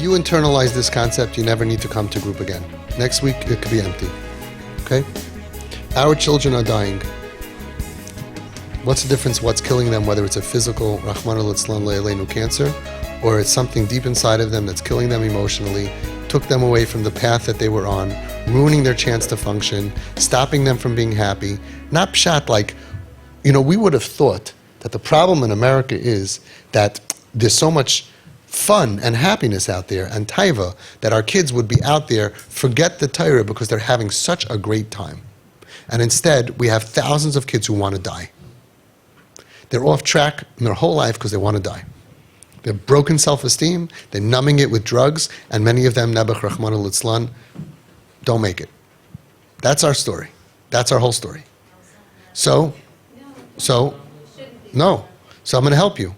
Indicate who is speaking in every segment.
Speaker 1: you internalize this concept, you never need to come to group again. Next week, it could be empty. Okay? Our children are dying. What's the difference? What's killing them? Whether it's a physical, Rahman al-Islam le'aleinu, cancer, or it's something deep inside of them that's killing them emotionally, took them away from the path that they were on, ruining their chance to function, stopping them from being happy. Not pshat like, we would have thought that the problem in America is that there's so much fun and happiness out there and taiva that our kids would be out there, forget the Torah because they're having such a great time. And instead, we have thousands of kids who want to die. They're off track in their whole life because they want to die. They have broken self-esteem, they're numbing it with drugs, and many of them, Nebuch Rahman al-Islam, don't make it. That's our story. That's our whole story. So I'm going to help you.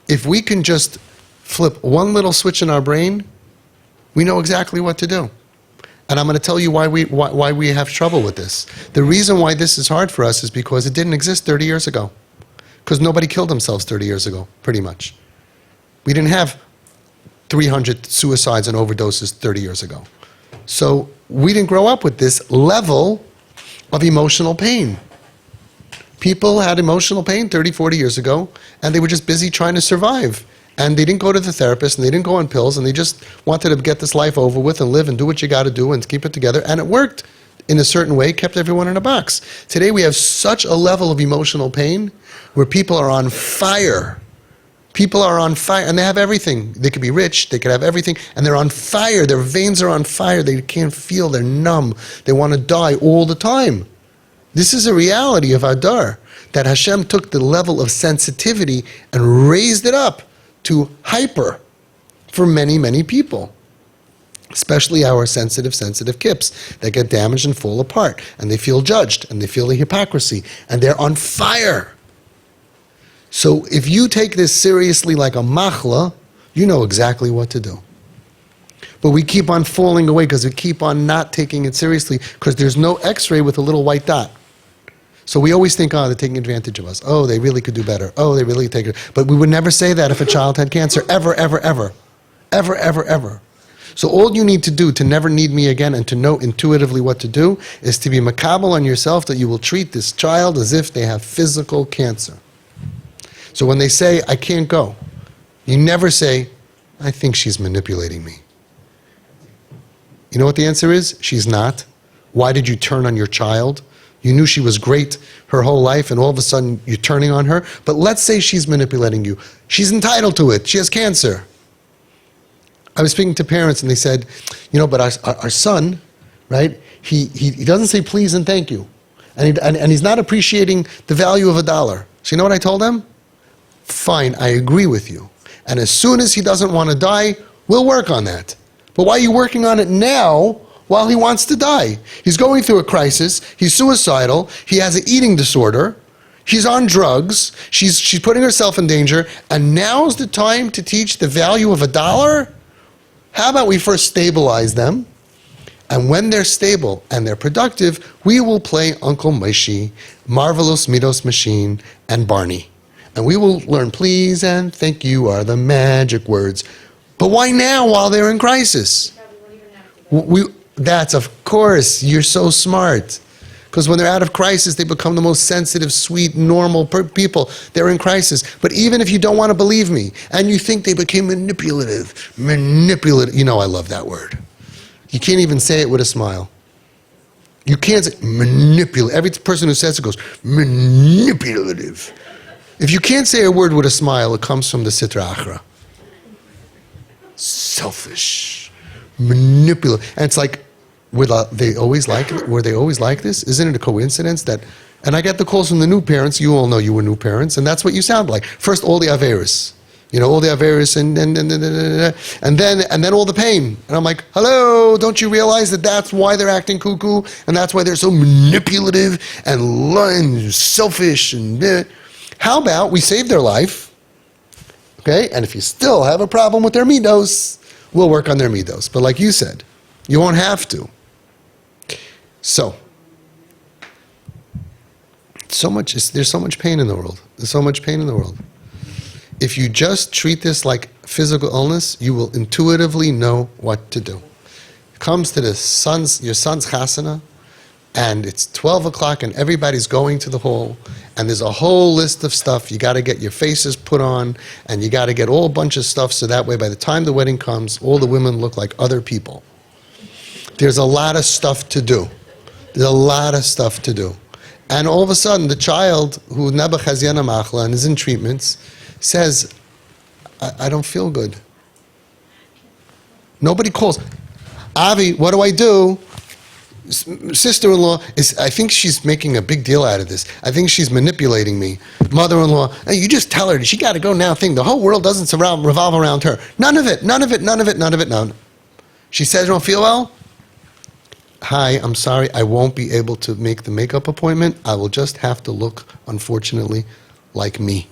Speaker 1: If we can just flip one little switch in our brain, we know exactly what to do. And I'm going to tell you why we have trouble with this. The reason why this is hard for us is because it didn't exist 30 years ago. Because nobody killed themselves 30 years ago, pretty much. We didn't have 300 suicides and overdoses 30 years ago. So we didn't grow up with this level of emotional pain. People had emotional pain 30, 40 years ago, and they were just busy trying to survive. And they didn't go to the therapist, and they didn't go on pills, and they just wanted to get this life over with and live and do what you got to do and keep it together. And it worked in a certain way, kept everyone in a box. Today we have such a level of emotional pain where people are on fire. People are on fire, and they have everything. They could be rich, they could have everything, and they're on fire. Their veins are on fire. They can't feel, they're numb. They want to die all the time. This is a reality of Adar, that Hashem took the level of sensitivity and raised it up to hyper for many, many people. Especially our sensitive kips that get damaged and fall apart, and they feel judged, and they feel the hypocrisy, and they're on fire. So if you take this seriously like a machla, you know exactly what to do. But we keep on falling away because we keep on not taking it seriously because there's no x-ray with a little white dot. So we always think, they're taking advantage of us. Oh, they really could do better. Oh, they really take it. But we would never say that if a child had cancer, ever, ever, ever. Ever, ever, ever. So all you need to do to never need me again and to know intuitively what to do is to be makabel on yourself that you will treat this child as if they have physical cancer. So when they say, I can't go, you never say, I think she's manipulating me. You know what the answer is? She's not. Why did you turn on your child? You knew she was great her whole life, and all of a sudden you're turning on her. But let's say she's manipulating you. She's entitled to it. She has cancer. I was speaking to parents, and they said, but our son, right, he doesn't say please and thank you. And he's not appreciating the value of $1. So you know what I told them? Fine, I agree with you. And as soon as he doesn't want to die, we'll work on that. But why are you working on it now while he wants to die? He's going through a crisis. He's suicidal. He has an eating disorder. She's on drugs. She's putting herself in danger. And now's the time to teach the value of $1? How about we first stabilize them? And when they're stable and they're productive, we will play Uncle Moshe, Marvelous Midos Machine, and Barney. And we will learn please and thank you are the magic words. But why now while they're in crisis? That's, of course, you're so smart. Because when they're out of crisis, they become the most sensitive, sweet, normal people. They're in crisis. But even if you don't want to believe me, and you think they became manipulative, I love that word. You can't even say it with a smile. You can't say manipulative. Every person who says it goes, manipulative. If you can't say a word with a smile, it comes from the Sitra Achra. Selfish, manipulative. And it's like, were they always like this? Isn't it a coincidence that, and I get the calls from the new parents, you all know you were new parents, and that's what you sound like. First, all the Averis. All the Averis, and then all the pain. And I'm like, hello, don't you realize that that's why they're acting cuckoo, and that's why they're so manipulative, and selfish, and how about we save their life, okay? And if you still have a problem with their midos, we'll work on their midos. But like you said, you won't have to. So, there's so much pain in the world. There's so much pain in the world. if you just treat this like physical illness, you will intuitively know what to do. It comes to your son's chasana, and it's 12 o'clock and everybody's going to the hall, and there's a whole list of stuff. You got to get your faces put on, and you got to get all a bunch of stuff so that way by the time the wedding comes, all the women look like other people. There's a lot of stuff to do. There's a lot of stuff to do. And all of a sudden, the child who Nebuch has Yana Machla and is in treatments says, I don't feel good. Nobody calls. Avi, what do I do? Sister-in-law, I think she's making a big deal out of this. I think she's manipulating me. Mother-in-law, hey, you just tell her, she got to go now. The whole world doesn't revolve around her. None of it. She says, I don't feel well? Hi, I'm sorry, I won't be able to make the makeup appointment. I will just have to look, unfortunately, like me.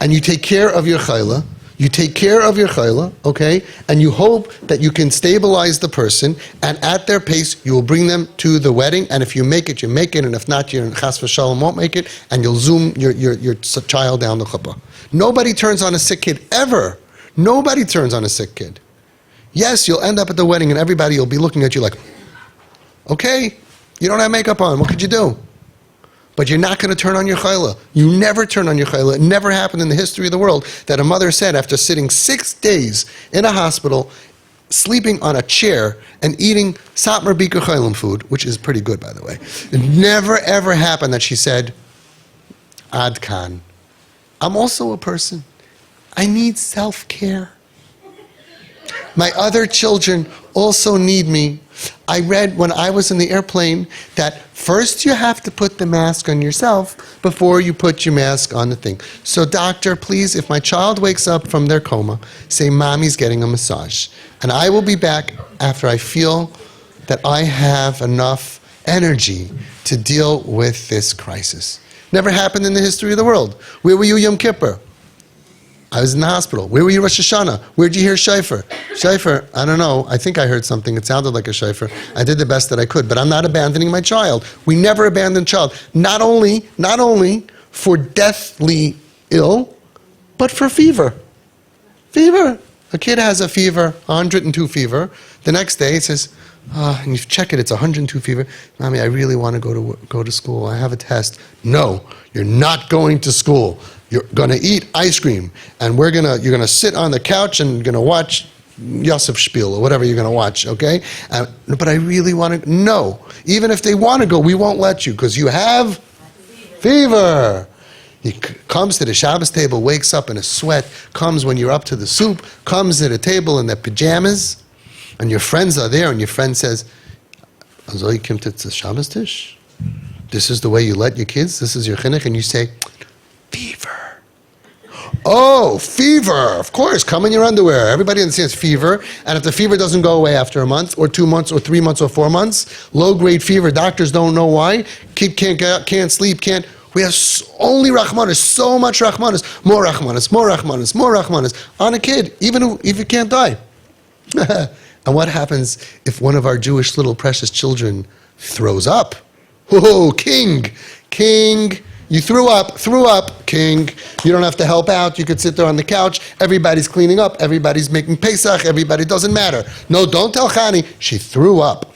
Speaker 1: And you take care of your chayla. You take care of your chayla, okay? And you hope that you can stabilize the person, and at their pace, you will bring them to the wedding. And if you make it, you make it. And if not, your chas v'shalom won't make it. And you'll zoom your child down the chuppah. Nobody turns on a sick kid, ever. Nobody turns on a sick kid. Yes, you'll end up at the wedding, and everybody will be looking at you like, okay, you don't have makeup on. What could you do? But you're not going to turn on your chayla. You never turn on your chayla. It never happened in the history of the world that a mother said after sitting 6 days in a hospital, sleeping on a chair, and eating satmar bikur chaylim food, which is pretty good, by the way. It never, ever happened that she said, Ad kan. I'm also a person. I need self-care. My other children also need me. I read when I was in the airplane that first you have to put the mask on yourself before you put your mask on the thing. So doctor, please, if my child wakes up from their coma, say mommy's getting a massage. And I will be back after I feel that I have enough energy to deal with this crisis. Never happened in the history of the world. Where were you Yom Kippur? I was in the hospital. Where were you Rosh Hashanah? Where'd you hear shofar? Shofar, I don't know. I think I heard something. It sounded like a shofar. I did the best that I could, but I'm not abandoning my child. We never abandon child. Not only for deathly ill, but for fever. Fever. A kid has a fever, 102 fever. The next day it says, and you check it, it's 102 fever. Mommy, I really want to go to school. I have a test. No, you're not going to school. You're going to eat ice cream, and you're going to sit on the couch and you're going to watch Yosef Spiel or whatever you're going to watch, okay? But I really want to, no. Even if they want to go, we won't let you because you have fever. He comes to the Shabbos table, wakes up in a sweat, comes when you're up to the soup, comes to the table in their pajamas, and your friends are there, and your friend says, Azoi kim to Shabbos tish? This is the way you let your kids? This is your chinuch? And you say, fever. Oh, fever. Of course, come in your underwear. Everybody understands fever. And if the fever doesn't go away after a month or 2 months or 3 months or 4 months, low-grade fever, doctors don't know why. Kid can't sleep, we have only Rahmanis, so much Rahmanis, more Rahmanis on a kid, even if you can't die. And what happens if one of our Jewish little precious children throws up? Oh, king, you threw up, king. You don't have to help out. You could sit there on the couch. Everybody's cleaning up. Everybody's making Pesach. Everybody doesn't matter. No, don't tell Chani. She threw up.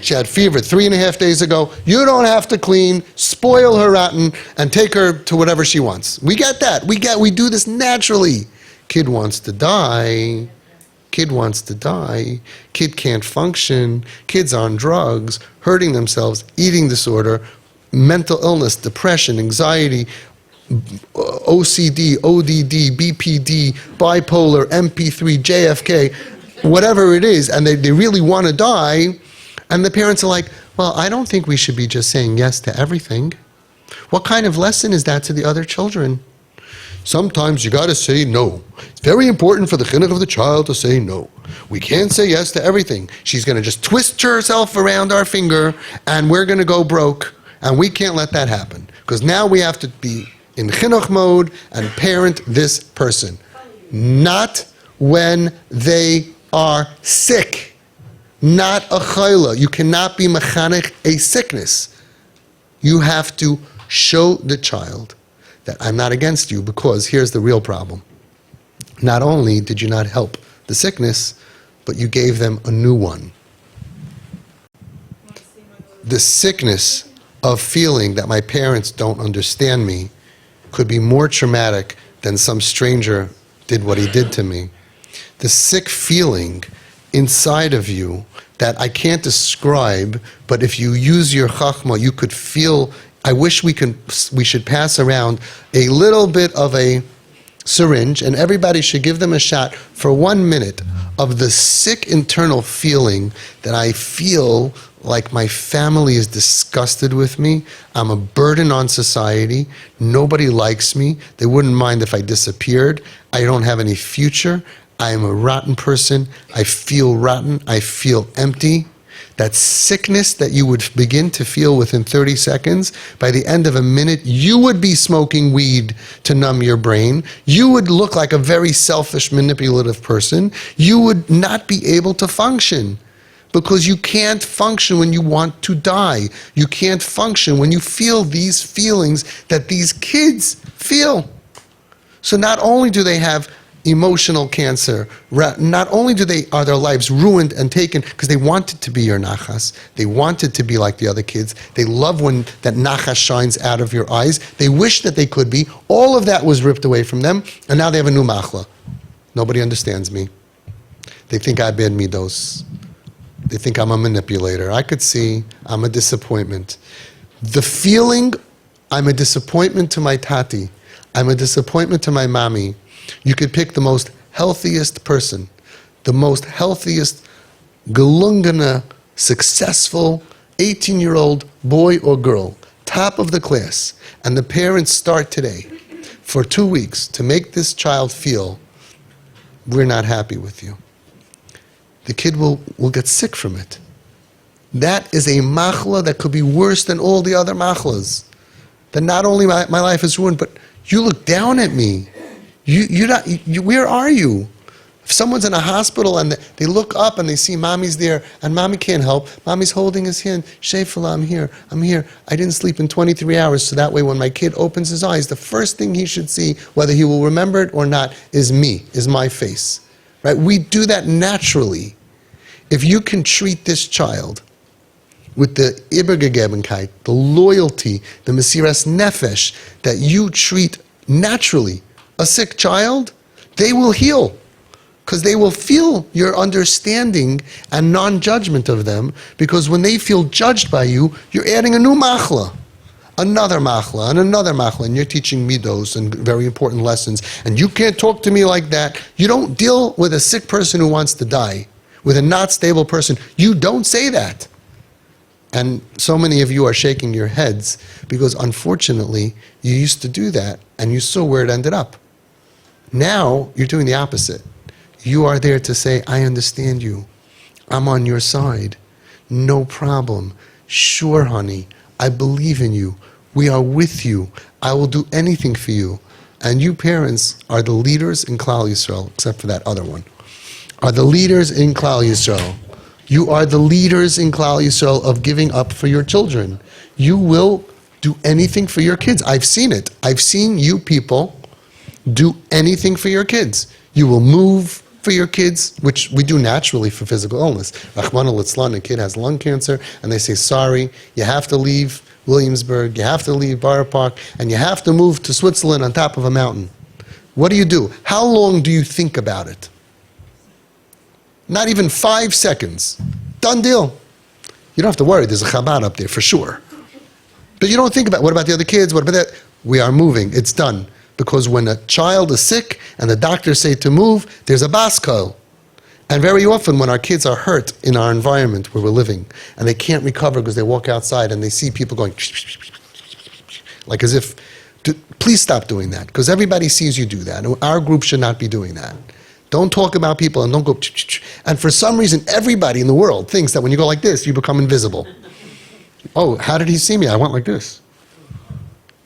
Speaker 1: She had fever 3.5 days ago. You don't have to clean, spoil her rotten, and take her to whatever she wants. We get that. We do this naturally. Kid wants to die. Kid can't function. Kid's on drugs, hurting themselves, eating disorder, mental illness, depression, anxiety, OCD, ODD, BPD, bipolar, MP3, JFK, whatever it is, and they really want to die, and the parents are like, well, I don't think we should be just saying yes to everything. What kind of lesson is that to the other children? Sometimes you got to say no. It's very important for the chinuch of the child to say no. We can't say yes to everything. She's going to just twist herself around our finger, and we're going to go broke. And we can't let that happen. Because now we have to be in chinuch mode and parent this person. Not when they are sick. Not a chayla. You cannot be mechanech a sickness. You have to show the child that I'm not against you, because here's the real problem. Not only did you not help the sickness, but you gave them a new one. The sickness of feeling that my parents don't understand me could be more traumatic than some stranger did what he did to me. The sick feeling inside of you that I can't describe, but if you use your chachma, you could feel. I wish we should pass around a little bit of a syringe, and everybody should give them a shot for 1 minute of the sick internal feeling that I feel like my family is disgusted with me. I'm a burden on society. Nobody likes me. They wouldn't mind if I disappeared. I don't have any future. I am a rotten person. I feel rotten. I feel empty. That sickness that you would begin to feel within 30 seconds, by the end of a minute, you would be smoking weed to numb your brain. You would look like a very selfish, manipulative person. You would not be able to function, because you can't function when you want to die. You can't function when you feel these feelings that these kids feel. So not only do they have emotional cancer, not only are their lives ruined and taken because they wanted to be your nachas, they wanted to be like the other kids, they love when that nachas shines out of your eyes, they wish that they could be, all of that was ripped away from them, and now they have a new machla. Nobody understands me. They think I have bad midos. They think I'm a manipulator. I could see I'm a disappointment. The feeling, I'm a disappointment to my tati, I'm a disappointment to my mommy. You could pick the most healthiest person, the most healthiest, gelungene, successful 18-year-old boy or girl, top of the class, and the parents start today for 2 weeks to make this child feel, we're not happy with you. The kid will get sick from it. That is a machla that could be worse than all the other machlas. That not only my life is ruined, but you look down at me. Where are you? If someone's in a hospital and they look up and they see mommy's there and mommy can't help, mommy's holding his hand, Shefala, I'm here. I didn't sleep in 23 hours, so that way when my kid opens his eyes, the first thing he should see, whether he will remember it or not, is me, is my face. Right? We do that naturally. If you can treat this child with the Ibergegebenkeit, the loyalty, the Mesiras Nefesh, that you treat naturally a sick child, they will heal, because they will feel your understanding and non-judgment of them, because when they feel judged by you, you're adding a new machla, another machla, and another machla, and you're teaching midos and very important lessons, and you can't talk to me like that. You don't deal with a sick person who wants to die, with a not stable person. You don't say that. And so many of you are shaking your heads, because unfortunately, you used to do that, and you saw where it ended up. Now, you're doing the opposite. You are there to say, I understand you. I'm on your side. No problem. Sure, honey. I believe in you. We are with you. I will do anything for you. And you parents are the leaders in Klal Yisrael, except for that other one, are the leaders in Klal Yisrael. You are the leaders in Klal Yisrael of giving up for your children. You will do anything for your kids. I've seen it. I've seen you people do anything for your kids. You will move for your kids, which we do naturally for physical illness. Rachmana litzlan, a kid has lung cancer, and they say, sorry, you have to leave Williamsburg, you have to leave Borough Park, and you have to move to Switzerland on top of a mountain. What do? How long do you think about it? Not even 5 seconds. Done deal. You don't have to worry, there's a Chabad up there for sure. But you don't think about, what about the other kids? What about that? We are moving, it's done. Because when a child is sick and the doctors say to move, there's a baskol. And very often when our kids are hurt in our environment where we're living, and they can't recover because they walk outside and they see people going, like as if, please stop doing that, because everybody sees you do that. And our group should not be doing that. Don't talk about people and don't go, and for some reason, everybody in the world thinks that when you go like this, you become invisible. Oh, how did he see me? I went like this.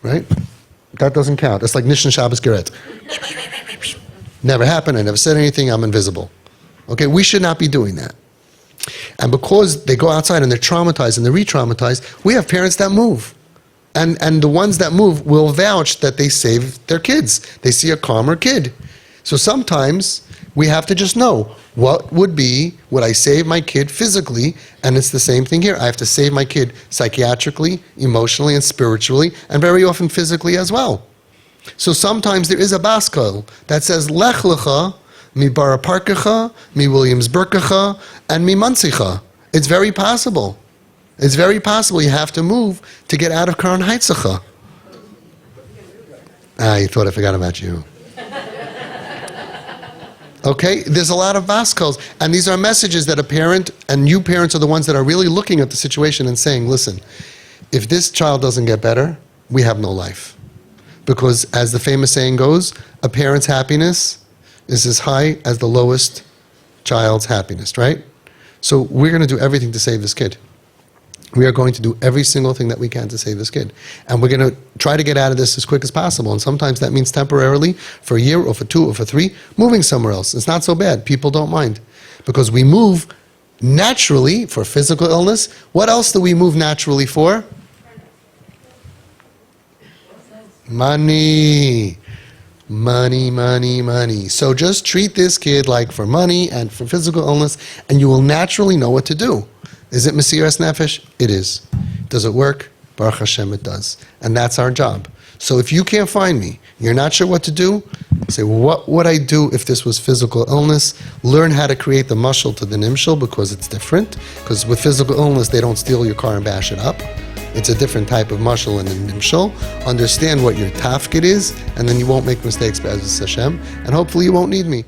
Speaker 1: Right? That doesn't count. It's like Nishan Shabbos Geret. Never happened. I never said anything. I'm invisible. Okay, we should not be doing that. And because they go outside and they're traumatized and they're re-traumatized, we have parents that move. And the ones that move will vouch that they save their kids. They see a calmer kid. So sometimes we have to just know, would I save my kid physically? And it's the same thing here. I have to save my kid psychiatrically, emotionally, and spiritually, and very often physically as well. So sometimes there is a baskal that says, Lech lecha, mi baraparkecha, mi Williamsburgecha, and mi Munsicha. It's very possible. It's very possible you have to move to get out of Karan Heitzacha. You thought I forgot about you. Okay, there's a lot of baskals, and these are messages that a parent, and you parents are the ones that are really looking at the situation and saying, listen, if this child doesn't get better, we have no life. Because as the famous saying goes, a parent's happiness is as high as the lowest child's happiness, right? So we're going to do everything to save this kid. We are going to do every single thing that we can to save this kid. And we're going to try to get out of this as quick as possible. And sometimes that means temporarily, for a year or for 2 or for 3, moving somewhere else. It's not so bad. People don't mind. Because we move naturally for physical illness. What else do we move naturally for? Money. Money, money, money. So just treat this kid like for money and for physical illness, and you will naturally know what to do. Is it Mesiras Nefesh? It is. Does it work? Baruch Hashem, it does. And that's our job. So if you can't find me, you're not sure what to do, say, what would I do if this was physical illness? Learn how to create the mashal to the nimshal, because it's different. Because with physical illness, they don't steal your car and bash it up. It's a different type of mashal and a nimshal. Understand what your tafkid is, and then you won't make mistakes, Be'ezus Hashem, and hopefully you won't need me.